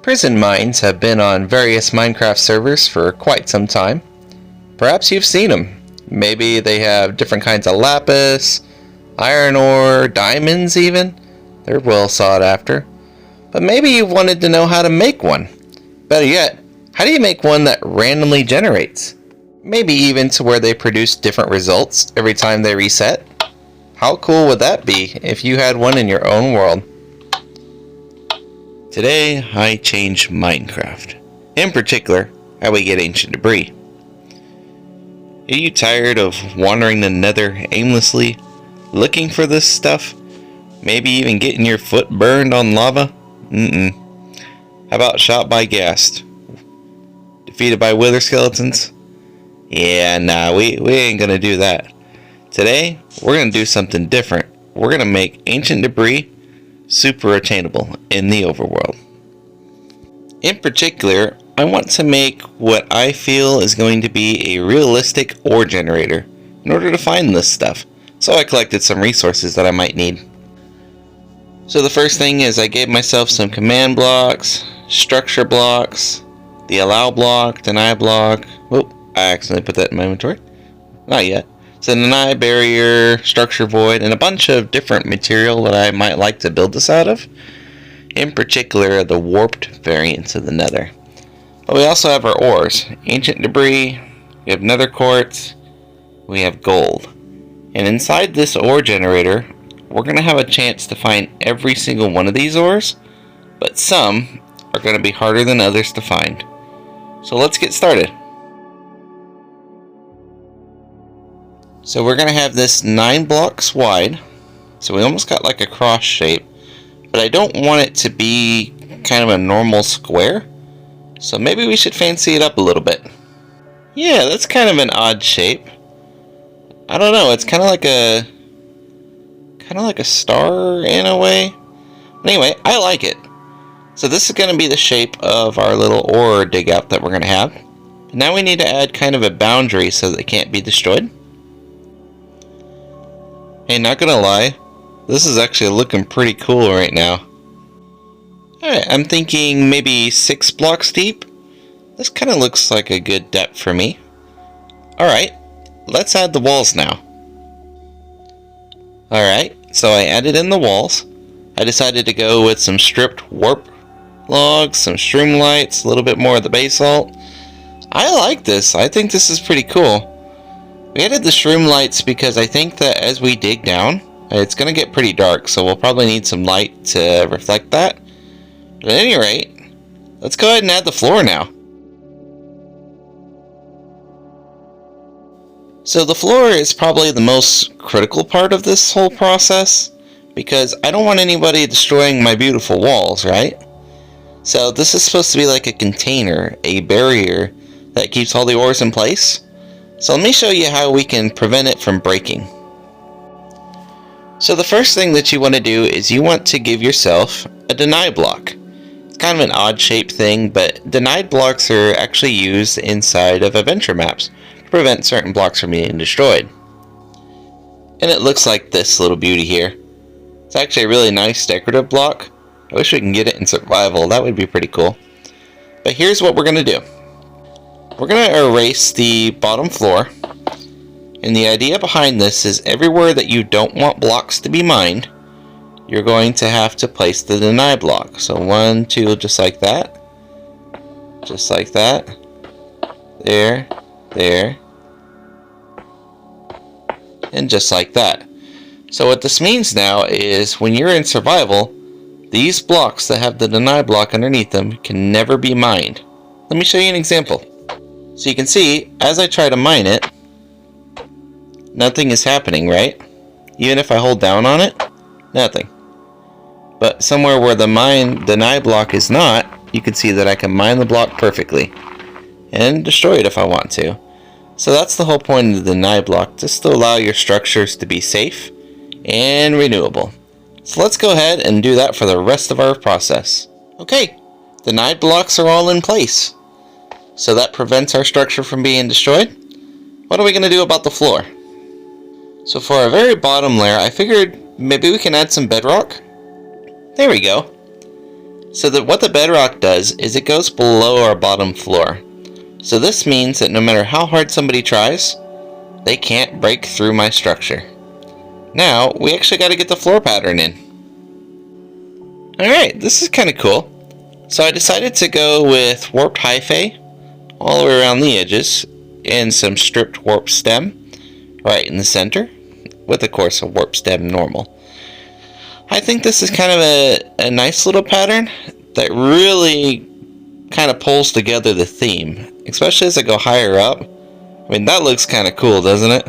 Prison mines have been on various Minecraft servers for quite some time. Perhaps you've seen them. Maybe they have different kinds of lapis, iron ore, diamonds even. They're well sought after. But maybe you've wanted to know how to make one. Better yet, how do you make one that randomly generates? Maybe even to where they produce different results every time they reset. How cool would that be if you had one in your own world? Today, I change Minecraft. In particular, how we get ancient debris. Are you tired of wandering the nether aimlessly, looking for this stuff? Maybe even getting your foot burned on lava? How about shot by ghast? Defeated by wither skeletons? Yeah, nah, we ain't gonna do that. Today, we're gonna do something different. We're gonna make ancient debris super attainable in the overworld. In particular, I want to make what I feel is going to be a realistic ore generator in order to find this stuff. So I collected some resources that I might need. So the first thing is I gave myself some command blocks, structure blocks, the allow block, deny block. Whoop, I accidentally put that in my inventory. Not yet. So deny, barrier, structure void, and a bunch of different material that I might like to build this out of. In particular, the warped variants of the nether. But we also have our ores. Ancient debris, we have nether quartz, we have gold. And inside this ore generator, we're going to have a chance to find every single one of these ores, but some are going to be harder than others to find. So let's get started. So we're going to have this 9 blocks wide, so we almost got like a cross shape, but I don't want it to be kind of a normal square, so maybe we should fancy it up a little bit. Yeah, that's kind of an odd shape. I don't know, it's kind of like a star in a way. Anyway, I like it. So this is going to be the shape of our little ore dig out that we're going to have. Now we need to add kind of a boundary so that it can't be destroyed. Hey, not gonna lie, this is actually looking pretty cool right now. Alright, I'm thinking maybe 6 blocks deep. This kind of looks like a good depth for me. Alright, let's add the walls now. Alright, so I added in the walls. I decided to go with some stripped warp logs, some streamlights, a little bit more of the basalt. I like this. I think this is pretty cool. We added the streamlights because I think that as we dig down, it's going to get pretty dark, so we'll probably need some light to reflect that. But at any rate, let's go ahead and add the floor now. So the floor is probably the most critical part of this whole process, because I don't want anybody destroying my beautiful walls, right? So this is supposed to be like a container, a barrier that keeps all the ores in place. So let me show you how we can prevent it from breaking. So the first thing that you want to do is you want to give yourself a deny block. It's kind of an odd shaped thing, but denied blocks are actually used inside of adventure maps to prevent certain blocks from being destroyed. And it looks like this little beauty here. It's actually a really nice decorative block. I wish we can get it in survival, that would be pretty cool. But here's what we're going to do. We're going to erase the bottom floor, and the idea behind this is everywhere that you don't want blocks to be mined, you're going to have to place the deny block. So 1, 2, just like that, there, there, and just like that. So what this means now is when you're in survival, these blocks that have the deny block underneath them can never be mined. Let me show you an example. So you can see, as I try to mine it, nothing is happening, right? Even if I hold down on it, nothing. But somewhere where the deny block is not, you can see that I can mine the block perfectly and destroy it if I want to. So that's the whole point of the deny block, just to allow your structures to be safe and renewable. So let's go ahead and do that for the rest of our process. Okay, denied blocks are all in place. So that prevents our structure from being destroyed. What are we going to do about the floor? So for our very bottom layer, I figured maybe we can add some bedrock. There we go. So that what the bedrock does is it goes below our bottom floor. So this means that no matter how hard somebody tries, they can't break through my structure. Now, we actually got to get the floor pattern in. Alright, this is kind of cool. So I decided to go with warped hyphae all the way around the edges and some stripped warp stem right in the center, with of course a warp stem normal. I think this is kind of a nice little pattern that really kind of pulls together the theme, especially as I go higher up. I mean, that looks kind of cool, doesn't it?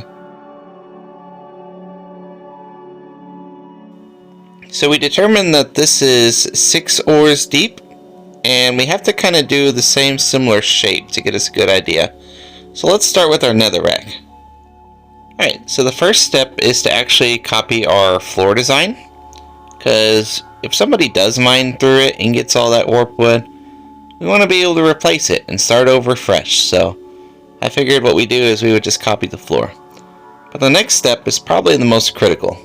So we determined that this is 6 oars deep, and we have to kind of do the same similar shape to get us a good idea. So let's start with our netherrack. Alright, so the first step is to actually copy our floor design, because if somebody does mine through it and gets all that warp wood, we want to be able to replace it and start over fresh. So I figured what we do is we would just copy the floor. But the next step is probably the most critical.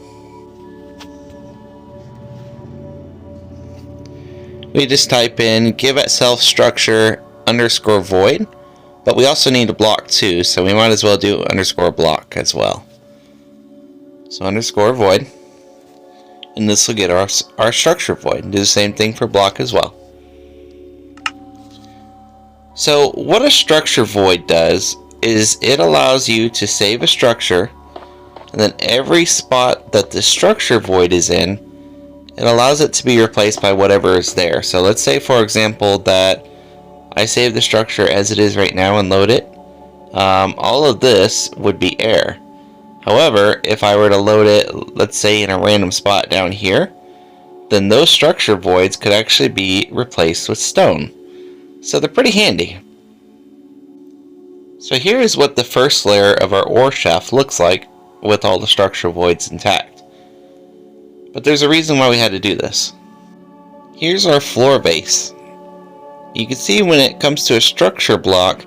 We just type in give itself structure underscore void, but we also need a block too, so we might as well do underscore block as well. So underscore void, and this will get our structure void. Do the same thing for block as well. So what a structure void does is it allows you to save a structure, and then every spot that the structure void is in, it allows it to be replaced by whatever is there. So let's say, for example, that I save the structure as it is right now and load it. All of this would be air. However, if I were to load it, let's say in a random spot down here, then those structure voids could actually be replaced with stone. So they're pretty handy. So here is what the first layer of our ore shaft looks like with all the structure voids intact. But there's a reason why we had to do this. Here's our floor base. You can see when it comes to a structure block,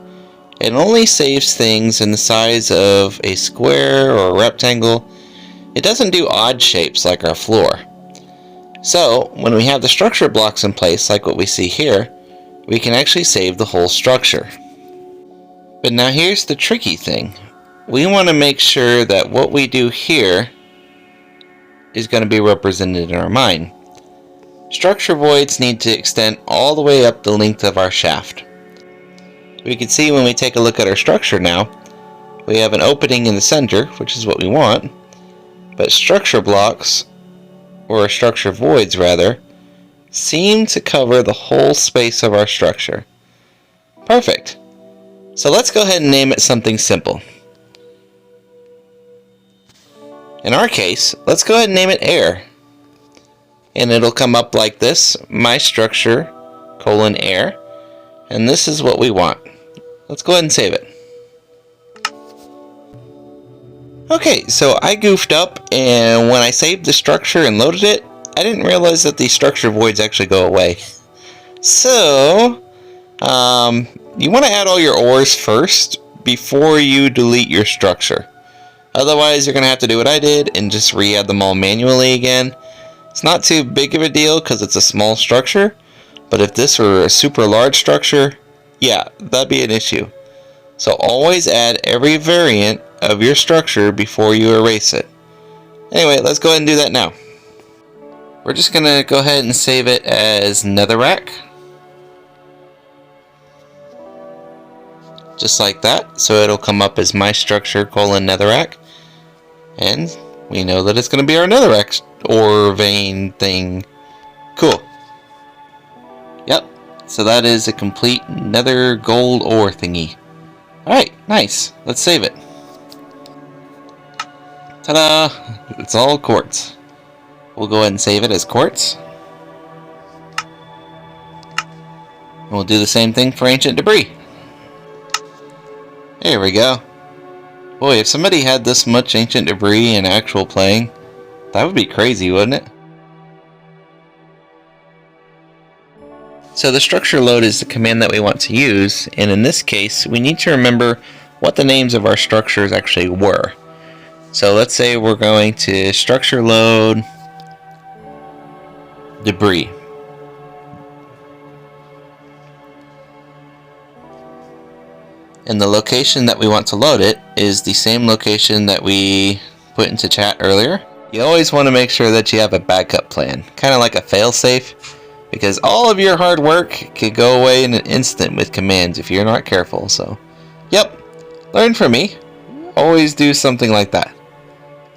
it only saves things in the size of a square or a rectangle. It doesn't do odd shapes like our floor. So when we have the structure blocks in place, like what we see here, we can actually save the whole structure. But now here's the tricky thing. We want to make sure that what we do here is going to be represented in our mine. Structure voids need to extend all the way up the length of our shaft. We can see when we take a look at our structure now, we have an opening in the center, which is what we want, but structure blocks, or structure voids rather, seem to cover the whole space of our structure. Perfect. So let's go ahead and name it something simple. In our case, let's go ahead and name it air. And it'll come up like this, my structure, air. And this is what we want. Let's go ahead and save it. Okay, so I goofed up, and when I saved the structure and loaded it, I didn't realize that the structure voids actually go away. So, you want to add all your ores first before you delete your structure. Otherwise, you're going to have to do what I did and just re-add them all manually again. It's not too big of a deal because it's a small structure, but if this were a super large structure, yeah, that'd be an issue. So always add every variant of your structure before you erase it. Anyway, let's go ahead and do that now. We're just going to go ahead and save it as netherrack. Just like that, so it'll come up as my structure, netherrack. And we know that it's going to be our netherrack ore vein thing. Cool. Yep, so that is a complete nether gold ore thingy. Alright, nice. Let's save it. Ta-da! It's all quartz. We'll go ahead and save it as quartz. And we'll do the same thing for ancient debris. There we go. Boy, if somebody had this much ancient debris in actual playing, that would be crazy, wouldn't it? So the structure load is the command that we want to use, and in this case, we need to remember what the names of our structures actually were. So let's say we're going to structure load debris. And the location that we want to load it is the same location that we put into chat earlier. You always want to make sure that you have a backup plan, kind of like a failsafe, because all of your hard work could go away in an instant with commands if you're not careful. So, yep, learn from me. Always do something like that.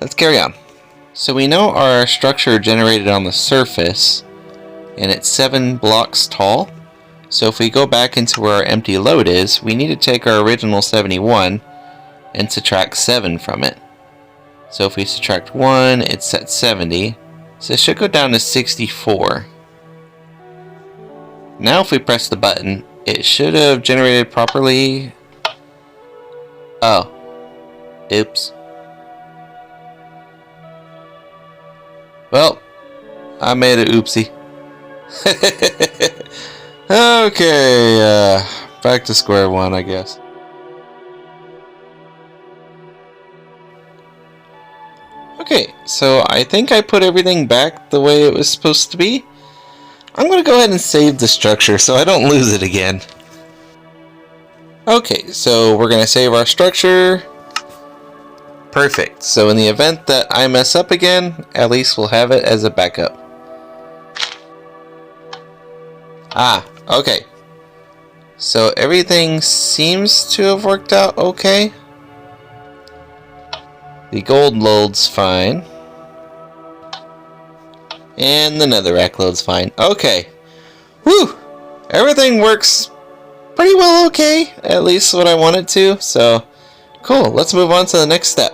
Let's carry on. So we know our structure generated on the surface, and it's 7 blocks tall. So if we go back into where our empty load is, we need to take our original 71 and subtract 7 from it. So if we subtract 1, it's at 70. So it should go down to 64. Now if we press the button, it should have generated properly. Oh. Oops. Well, I made an oopsie. Okay, back to square one, I guess. Okay, so I think I put everything back the way it was supposed to be. I'm going to go ahead and save the structure so I don't lose it again. Okay, so we're going to save our structure. Perfect. So in the event that I mess up again, at least we'll have it as a backup. Okay. So everything seems to have worked out okay. The gold load's fine. And the netherrack load's fine. Okay. Whew! Everything works pretty well okay. At least what I wanted to. So, cool. Let's move on to the next step.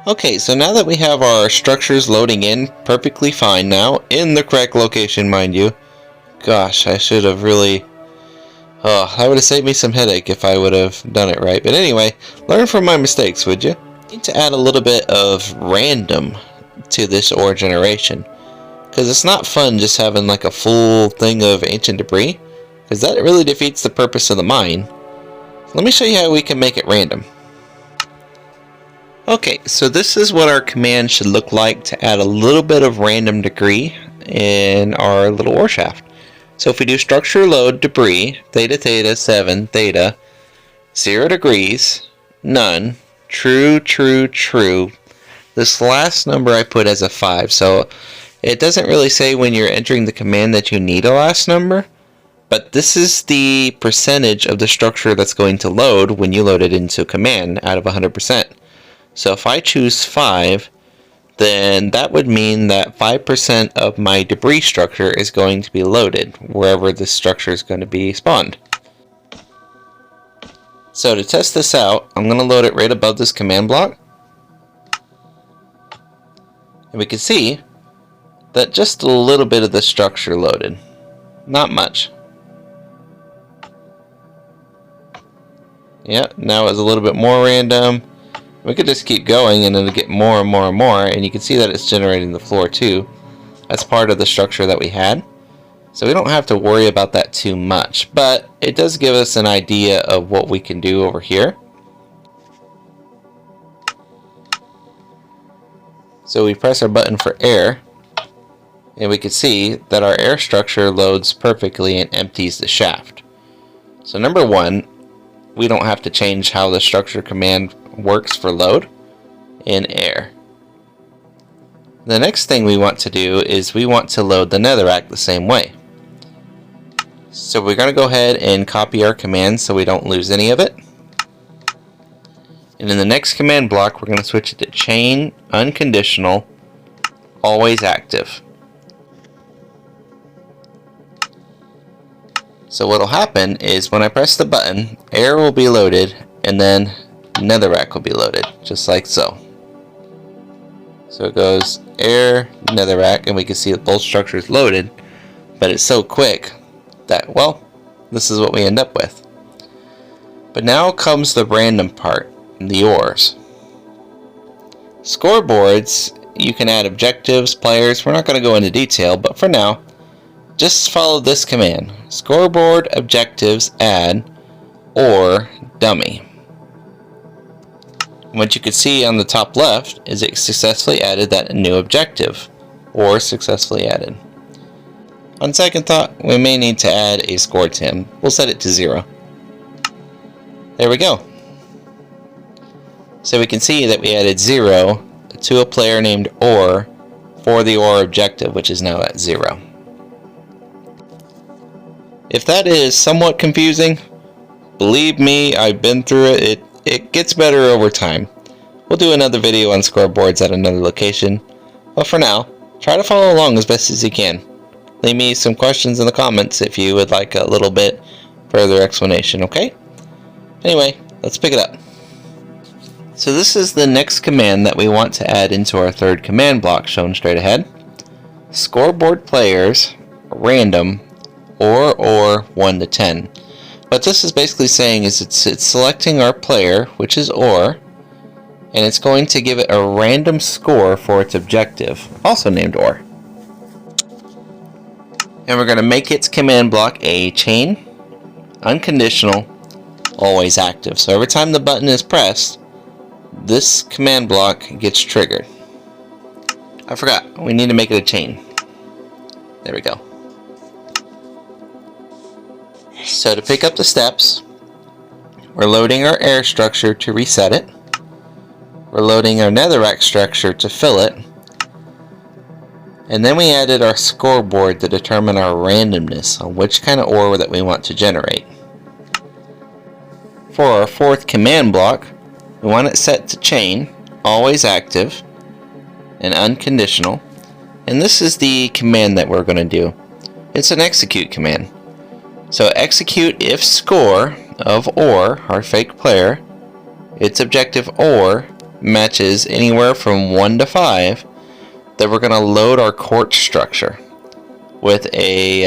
Okay, so now that we have our structures loading in perfectly fine now, in the correct location, mind you. Gosh, I should have really... Oh, that would have saved me some headache if I would have done it right. But anyway, learn from my mistakes, would you? Need to add a little bit of random to this ore generation. Because it's not fun just having like a full thing of ancient debris. Because that really defeats the purpose of the mine. Let me show you how we can make it random. Okay, so this is what our command should look like to add a little bit of random debris in our little ore shaft. So if we do structure load debris, theta theta 7 theta, 0 degrees, none, true, true, true. This last number I put as a 5, so it doesn't really say when you're entering the command that you need a last number, but this is the percentage of the structure that's going to load when you load it into a command out of 100%. So if I choose 5, then that would mean that 5% of my debris structure is going to be loaded wherever this structure is going to be spawned. So to test this out, I'm going to load it right above this command block. And we can see that just a little bit of the structure loaded. Not much. Yeah, now it's a little bit more random. We could just keep going and it'll get more and more and more, and you can see that it's generating the floor too. That's part of the structure that we had. So we don't have to worry about that too much, but it does give us an idea of what we can do over here. So we press our button for air, and we can see that our air structure loads perfectly and empties the shaft. So number one, we don't have to change how the structure command works for load in air. The next thing we want to do is we want to load the netherrack the same way. So we're going to go ahead and copy our command so we don't lose any of it. And in the next command block, we're going to switch it to chain unconditional always active. So what will happen is when I press the button, air will be loaded and then netherrack will be loaded, just like so. So it goes air, netherrack, and we can see that both structures loaded, but it's so quick that, well, this is what we end up with. But now comes the random part, the ores. Scoreboards, you can add objectives, players. We're not going to go into detail, but for now, just follow this command. Scoreboard objectives add ore dummy. What you can see on the top left is it successfully added that new objective, or successfully added. On second thought, we may need to add a score to him. We'll set it to 0. There we go. So we can see that we added 0 to a player named OR for the OR objective, which is now at 0. If that is somewhat confusing, believe me, I've been through it. It gets better over time. We'll do another video on scoreboards at another location. But for now, try to follow along as best as you can. Leave me some questions in the comments if you would like a little bit further explanation, okay? Anyway, let's pick it up. So this is the next command that we want to add into our third command block shown straight ahead. Scoreboard players, random, or 1 to 10. What this is basically saying is it's selecting our player, which is OR, and it's going to give it a random score for its objective, also named OR. And we're going to make its command block a chain, unconditional, always active. So every time the button is pressed, this command block gets triggered. I forgot, we need to make it a chain. There we go. So to pick up the steps, we're loading our air structure to reset it. We're loading our netherrack structure to fill it. And then we added our scoreboard to determine our randomness on which kind of ore that we want to generate. For our fourth command block, we want it set to chain, always active, and unconditional. And this is the command that we're going to do. It's an execute command. So execute if score of OR, our fake player, its objective OR matches anywhere from 1 to 5, then we're going to load our quartz structure with a,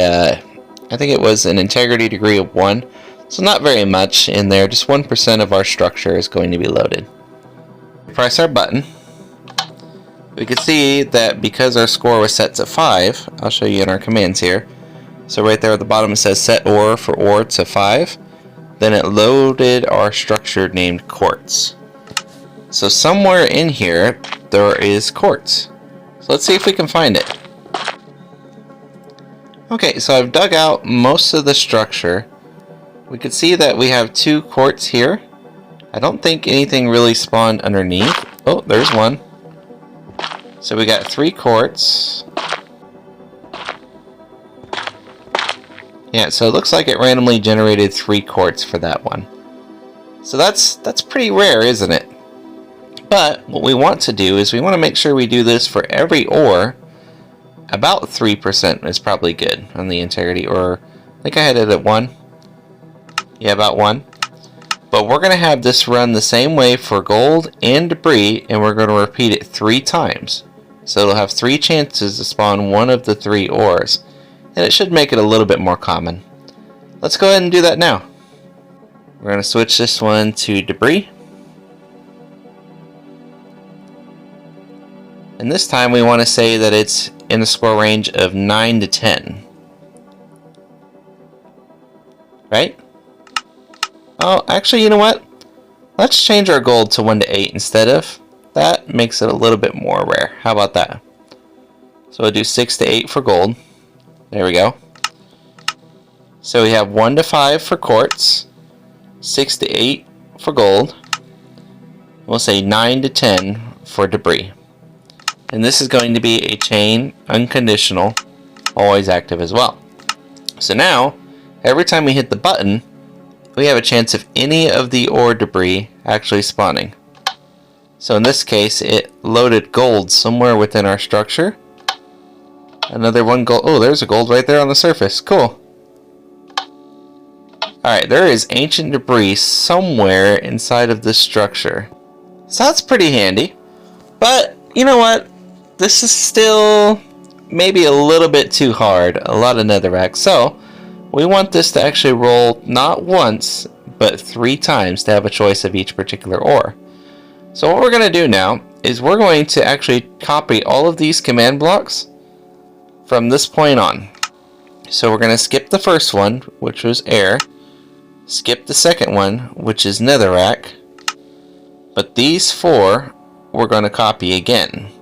I think it was an integrity degree of 1. So not very much in there, just 1% of our structure is going to be loaded. Press our button. We can see that because our score was set to 5, I'll show you in our commands here. So right there at the bottom it says set OR for OR to 5. Then it loaded our structure named quartz. So somewhere in here there is quartz. So let's see if we can find it. Okay, so I've dug out most of the structure. We can see that we have 2 quartz here. I don't think anything really spawned underneath. Oh, there's one. So we got 3 quartz. Yeah, so it looks like it randomly generated 3 quartz for that one. So that's pretty rare, isn't it? But what we want to do is we want to make sure we do this for every ore. About 3% is probably good on the integrity, or I think I had it at 1. Yeah, about 1. But we're going to have this run the same way for gold and debris, and we're going to repeat it 3 times. So it'll have 3 chances to spawn one of the 3 ores. And it should make it a little bit more common. Let's go ahead and do that now. We're going to switch this one to debris. And this time we want to say that it's in the score range of 9 to 10. Right? Oh, actually, you know what? Let's change our gold to 1 to 8 instead of. That makes it a little bit more rare. How about that? So we'll do 6 to 8 for gold. There we go. So we have 1 to 5 for quartz, 6 to 8 for gold. We'll say 9 to 10 for debris. And this is going to be a chain, unconditional, always active as well. So now, every time we hit the button, we have a chance of any of the ore debris actually spawning. So in this case, it loaded gold somewhere within our structure. Another 1 gold. Oh, there's a gold right there on the surface. Cool. Alright, there is ancient debris somewhere inside of this structure. So that's pretty handy. But, you know what? This is still maybe a little bit too hard. A lot of netherrack. So, we want this to actually roll not once, but 3 times to have a choice of each particular ore. So what we're going to do now is we're going to actually copy all of these command blocks from this point on. So we're going to skip the first one, which was air. Skip the second one, which is netherrack. But these 4 we're going to copy again.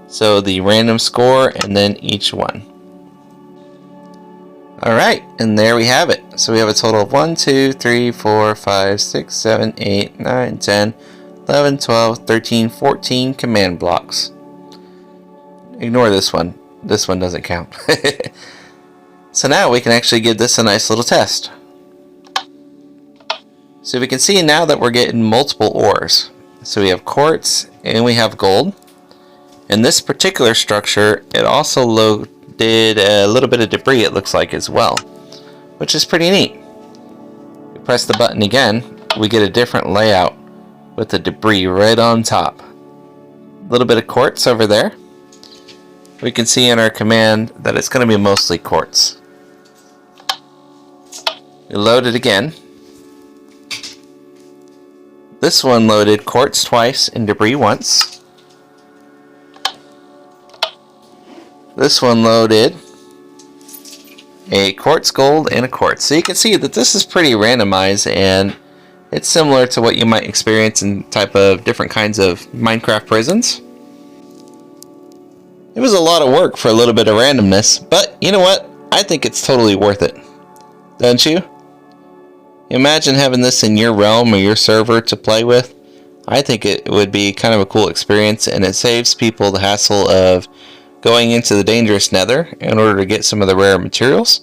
So the random score and then each one. Alright, and there we have it. So we have a total of 1, 2, 3, 4, 5, 6, 7, 8, 9, 10, 11, 12, 13, 14 command blocks. Ignore this one. This one doesn't count. So now we can actually give this a nice little test. So we can see now that we're getting multiple ores. So we have quartz and we have gold. In this particular structure, it also loaded a little bit of debris, it looks like, as well, which is pretty neat. We press the button again, we get a different layout with the debris right on top. A little bit of quartz over there. We can see in our command that it's going to be mostly quartz. We load it again. This one loaded quartz twice and debris once. This one loaded a quartz gold and a quartz. So you can see that this is pretty randomized, and it's similar to what you might experience in type of different kinds of Minecraft prisons. It was a lot of work for a little bit of randomness, but you know what? I think it's totally worth it. Don't you? Imagine having this in your realm or your server to play with. I think it would be kind of a cool experience, and it saves people the hassle of going into the dangerous nether in order to get some of the rare materials.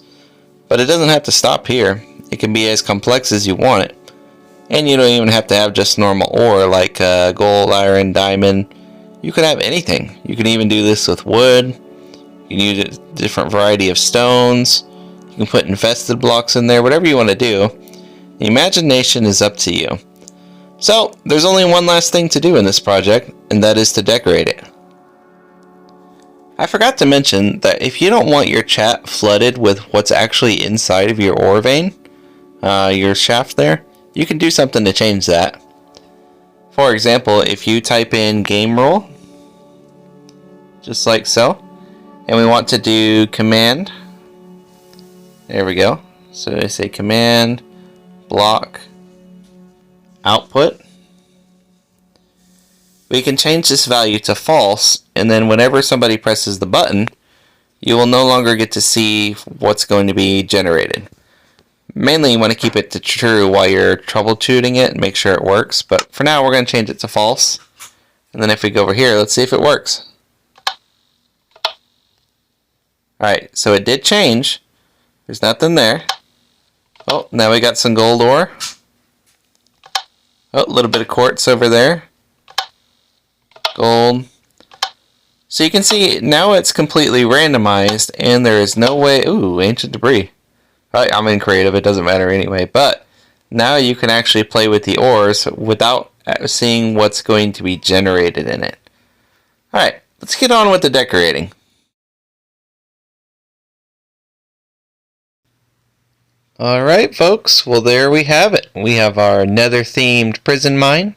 But it doesn't have to stop here. It can be as complex as you want it. And you don't even have to have just normal ore like gold, iron, diamond. You can have anything. You can even do this with wood. You can use a different variety of stones. You can put infested blocks in there, whatever you want to do. The imagination is up to you. So, there's only one last thing to do in this project, and that is to decorate it. I forgot to mention that if you don't want your chat flooded with what's actually inside of your ore vein, your shaft there, you can do something to change that. For example, if you type in game rule, just like so, and we want to do command, there we go. So I say command block output. We can change this value to false, and then whenever somebody presses the button, you will no longer get to see what's going to be generated. Mainly you want to keep it to true while you're troubleshooting it and make sure it works, but for now we're going to change it to false. And then if we go over here, let's see if it works. Alright, so it did change. There's nothing there. Oh, now we got some gold ore. Oh, a little bit of quartz over there. Gold. So you can see now it's completely randomized, and there is no way. Ooh, ancient debris. Right, I'm in creative, it doesn't matter anyway. But now you can actually play with the ores without seeing what's going to be generated in it. Alright, let's get on with the decorating. Alright folks, well there we have it. We have our nether themed prison mine.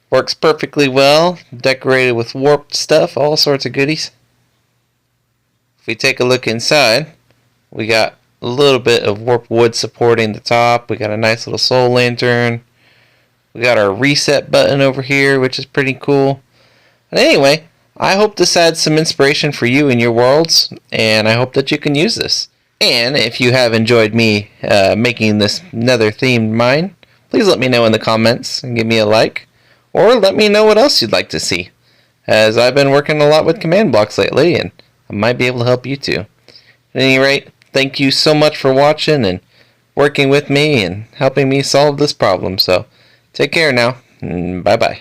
Works perfectly well, decorated with warped stuff, all sorts of goodies. If we take a look inside, we got a little bit of warped wood supporting the top. We got a nice little soul lantern. We got our reset button over here, which is pretty cool. But anyway, I hope this adds some inspiration for you in your worlds, and I hope that you can use this. And if you have enjoyed me making this nether themed mine, please let me know in the comments and give me a like. Or let me know what else you'd like to see, as I've been working a lot with command blocks lately, and I might be able to help you too. At any rate, thank you so much for watching and working with me and helping me solve this problem. So, take care now, and bye-bye.